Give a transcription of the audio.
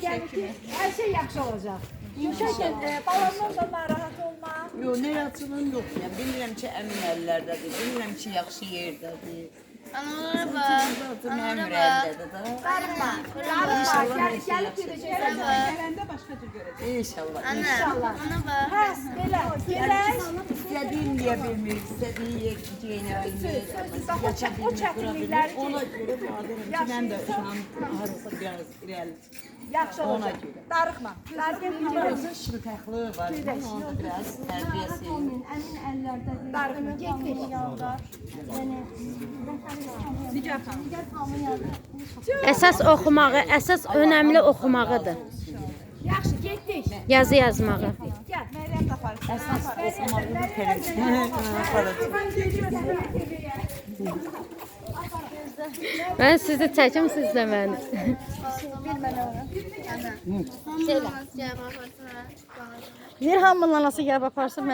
gəlir ki, hər şey yaxşı olacaq. Düşərkən balandan da narahat olma. Yox, narahatçılığım yox. Yəni bilmirəm ki, əmin əllərdədir. Bilmirəm ki, yaxşı yerdədir. Analara bak. Mənim ürəyimdədir da. Darıxma, gəlib gedəcəksən. Gələndə başqa cür görəcəksən. İnşallah. Anne. İnşallah. Ana bak. Hə, belə, gedək. İstədiyin deyə bilmir, istədiyin yer geyinəbilmir. Bax, o çətinlikləri Ona görə madem ki, mən də şu an harasa biraz irəli. yaxşı olacaq. görə. Darıxma. Biraz şıltaqlığı var. Onda biraz tərbiyəsi. Əmin əllərdədir. Darıxma, getdik. Yəni Nigar xanım. digər hamıyadır. Əsas oxumağı, əsas önəmli oxumağıdır. Yaxşı, getdik. Yazı yazmağı. Gəl, Məryəm də aparır. Əsas oxumağını tələb Mən sizi çəkim, siz də məni. Söyle. Bir hamının anası gəlib aparsın.